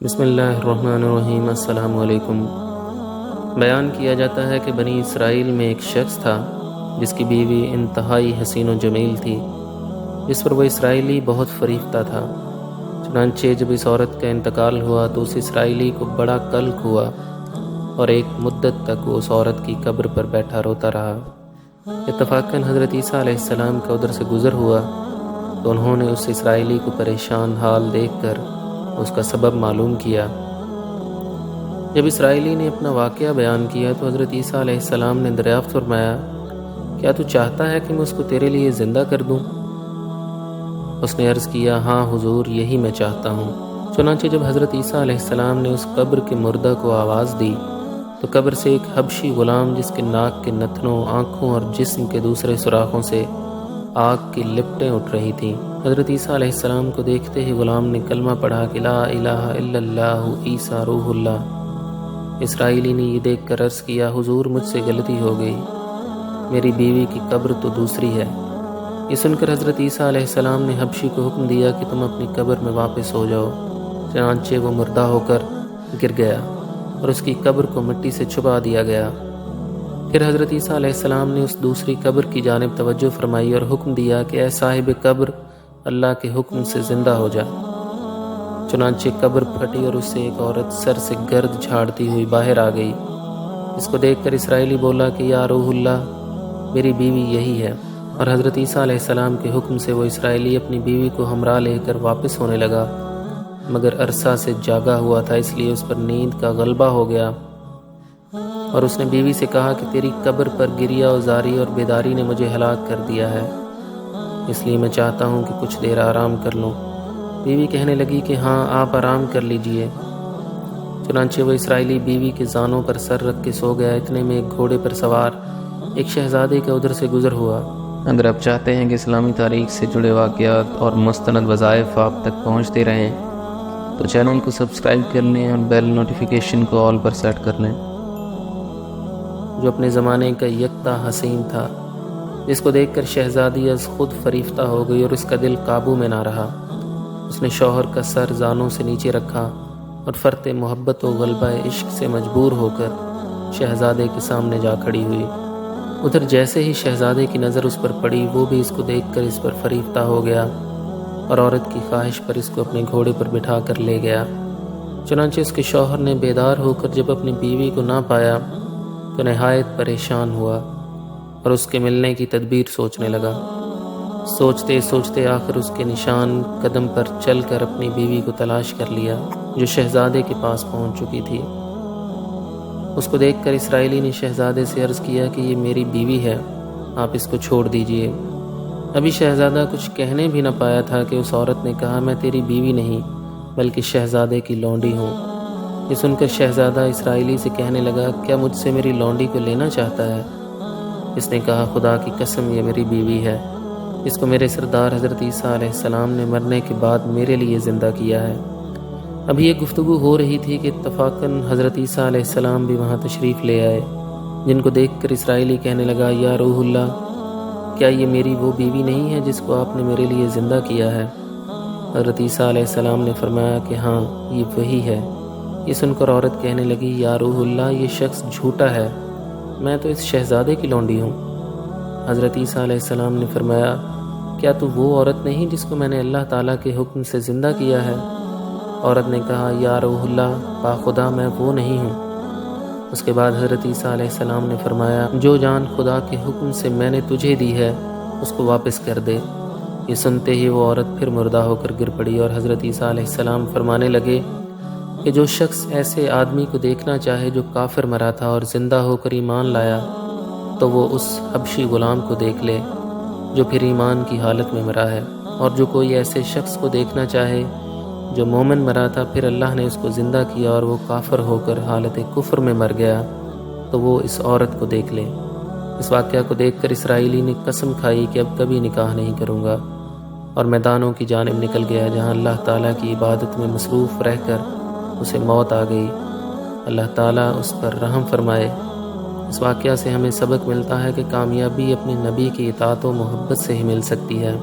بسم اللہ الرحمن الرحیم۔ السلام علیکم۔ بیان کیا جاتا ہے کہ بنی اسرائیل میں ایک شخص تھا جس کی بیوی انتہائی حسین و جمیل تھی، جس پر وہ اسرائیلی بہت فریفتہ تھا۔ چنانچہ جب اس عورت کا انتقال ہوا تو اس اسرائیلی کو بڑا قلق ہوا اور ایک مدت تک وہ اس عورت کی قبر پر بیٹھا روتا رہا۔ اتفاقاً حضرت عیسیٰ علیہ السلام کا ادھر سے گزر ہوا تو انہوں نے اس اسرائیلی کو پریشان حال دیکھ کر اس کا سبب معلوم کیا۔ جب اسرائیلی نے اپنا واقعہ بیان کیا تو حضرت عیسیٰ علیہ السلام نے دریافت فرمایا، کیا تو چاہتا ہے کہ میں اس کو تیرے لیے زندہ کر دوں؟ اس نے عرض کیا، ہاں حضور، یہی میں چاہتا ہوں۔ چنانچہ جب حضرت عیسیٰ علیہ السلام نے اس قبر کے مردہ کو آواز دی تو قبر سے ایک حبشی غلام جس کے ناک کے نتنوں، آنکھوں اور جسم کے دوسرے سوراخوں سے آگ کی لپٹیں اٹھ رہی تھیں۔ حضرت عیسیٰ علیہ السلام کو دیکھتے ہی غلام نے کلمہ پڑھا کہ لا الہ الا اللہ عیسیٰ روح اللہ۔ اسرائیلی نے یہ دیکھ کر عرض کیا، حضور مجھ سے غلطی ہو گئی، میری بیوی کی قبر تو دوسری ہے۔ یہ سن کر حضرت عیسیٰ علیہ السلام نے حبشی کو حکم دیا کہ تم اپنی قبر میں واپس ہو جاؤ۔ چنانچہ وہ مردہ ہو کر گر گیا اور اس کی قبر کو مٹی سے چھپا دیا گیا۔ پھر حضرت عیسیٰ علیہ السلام نے اس دوسری قبر کی جانب توجہ فرمائی اور حکم دیا کہ اے صاحب قبر، اللہ کے حکم سے زندہ ہو جا۔ چنانچہ قبر پھٹی اور اس سے ایک عورت سر سے گرد جھاڑتی ہوئی باہر آ گئی۔ اس کو دیکھ کر اسرائیلی بولا کہ یا روح اللہ، میری بیوی یہی ہے۔ اور حضرت عیسیٰ علیہ السلام کے حکم سے وہ اسرائیلی اپنی بیوی کو ہمراہ لے کر واپس ہونے لگا، مگر عرصہ سے جاگا ہوا تھا، اس لیے اس پر نیند کا غلبہ ہو گیا اور اس نے بیوی سے کہا کہ تیری قبر پر گریہ و زاری اور بیداری نے مجھے ہلاک کر دیا ہے، اس لیے میں چاہتا ہوں کہ کچھ دیر آرام کر لوں۔ بیوی کہنے لگی کہ ہاں آپ آرام کر لیجئے۔ چنانچہ وہ اسرائیلی بیوی کے زانوں پر سر رکھ کے سو گیا۔ اتنے میں ایک گھوڑے پر سوار ایک شہزادے کے ادھر سے گزر ہوا۔ اگر آپ چاہتے ہیں کہ اسلامی تاریخ سے جڑے واقعات اور مستند وظائف آپ تک پہنچتے رہیں تو چینل کو سبسکرائب کر لیں اور بیل نوٹیفیکیشن کو آل پر سیٹ کر لیں۔ جو اپنے زمانے کا یکتا حسین تھا، جس کو دیکھ کر شہزادی از خود فریفتہ ہو گئی اور اس کا دل قابو میں نہ رہا۔ اس نے شوہر کا سر زانوں سے نیچے رکھا اور فرط محبت و غلبہ عشق سے مجبور ہو کر شہزادے کے سامنے جا کھڑی ہوئی۔ ادھر جیسے ہی شہزادے کی نظر اس پر پڑی، وہ بھی اس کو دیکھ کر اس پر فریفتہ ہو گیا اور عورت کی خواہش پر اس کو اپنے گھوڑے پر بٹھا کر لے گیا۔ چنانچہ اس کے شوہر نے بیدار ہو کر جب اپنی بیوی کو نہ پایا تو نہایت پریشان ہوا اور اس کے ملنے کی تدبیر سوچنے لگا۔ سوچتے سوچتے آخر اس کے نشان قدم پر چل کر اپنی بیوی کو تلاش کر لیا، جو شہزادے کے پاس پہنچ چکی تھی۔ اس کو دیکھ کر اسرائیلی نے شہزادے سے عرض کیا کہ یہ میری بیوی ہے، آپ اس کو چھوڑ دیجئے۔ ابھی شہزادہ کچھ کہنے بھی نہ پایا تھا کہ اس عورت نے کہا، میں تیری بیوی نہیں بلکہ شہزادے کی لونڈی ہوں۔ یہ سن کر شہزادہ اسرائیلی سے کہنے لگا، کیا مجھ سے میری لونڈی کو لینا چاہتا ہے؟ اس نے کہا، خدا کی قسم یہ میری بیوی ہے، اس کو میرے سردار حضرت عیسیٰ علیہ السلام نے مرنے کے بعد میرے لیے زندہ کیا ہے۔ ابھی یہ گفتگو ہو رہی تھی کہ اتفاقاً حضرت عیسیٰ علیہ السلام بھی وہاں تشریف لے آئے، جن کو دیکھ کر اسرائیلی کہنے لگا، یا روح اللہ، کیا یہ میری وہ بیوی نہیں ہے جس کو آپ نے میرے لیے زندہ کیا ہے؟ حضرت عیسیٰ علیہ السلام نے فرمایا کہ ہاں یہ وہی ہے۔ یہ سن کر عورت کہنے لگی، یا روح اللہ، یہ شخص جھوٹا ہے، میں تو اس شہزادے کی لونڈی ہوں۔ حضرت عیسیٰ علیہ السلام نے فرمایا، کیا تو وہ عورت نہیں جس کو میں نے اللہ تعالیٰ کے حکم سے زندہ کیا ہے؟ عورت نے کہا، یا روح اللہ، با خدا میں وہ نہیں ہوں۔ اس کے بعد حضرت عیسیٰ علیہ السلام نے فرمایا، جو جان خدا کے حکم سے میں نے تجھے دی ہے اس کو واپس کر دے۔ یہ سنتے ہی وہ عورت پھر مردہ ہو کر گر پڑی اور حضرت عیسیٰ علیہ السلام فرمانے لگے کہ جو شخص ایسے آدمی کو دیکھنا چاہے جو کافر مرا تھا اور زندہ ہو کر ایمان لایا تو وہ اس حبشی غلام کو دیکھ لے جو پھر ایمان کی حالت میں مرا ہے، اور جو کوئی ایسے شخص کو دیکھنا چاہے جو مومن مرا تھا پھر اللہ نے اس کو زندہ کیا اور وہ کافر ہو کر حالت کفر میں مر گیا تو وہ اس عورت کو دیکھ لے۔ اس واقعہ کو دیکھ کر اسرائیلی نے قسم کھائی کہ اب کبھی نکاح نہیں کروں گا، اور میدانوں کی جانب نکل گیا جہاں اللہ تعالیٰ کی عبادت میں مصروف رہ کر اسے موت آ گئی۔ اللہ تعالیٰ اس پر رحم فرمائے۔ اس واقعہ سے ہمیں سبق ملتا ہے کہ کامیابی اپنے نبی کی اطاعت و محبت سے ہی مل سکتی ہے۔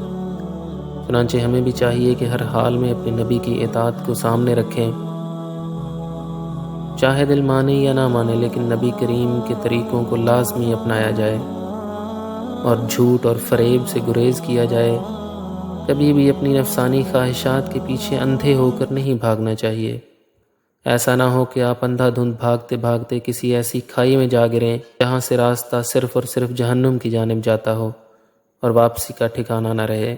چنانچہ ہمیں بھی چاہیے کہ ہر حال میں اپنے نبی کی اطاعت کو سامنے رکھیں چاہے دل مانے یا نہ مانے، لیکن نبی کریم کے طریقوں کو لازمی اپنایا جائے اور جھوٹ اور فریب سے گریز کیا جائے۔ کبھی بھی اپنی نفسانی خواہشات کے پیچھے اندھے ہو کر نہیں بھاگنا چاہیے۔ ایسا نہ ہو کہ آپ اندھا دھند بھاگتے بھاگتے کسی ایسی کھائی میں جا گریں جہاں سے راستہ صرف اور صرف جہنم کی جانب جاتا ہو اور واپسی کا ٹھکانہ نہ رہے۔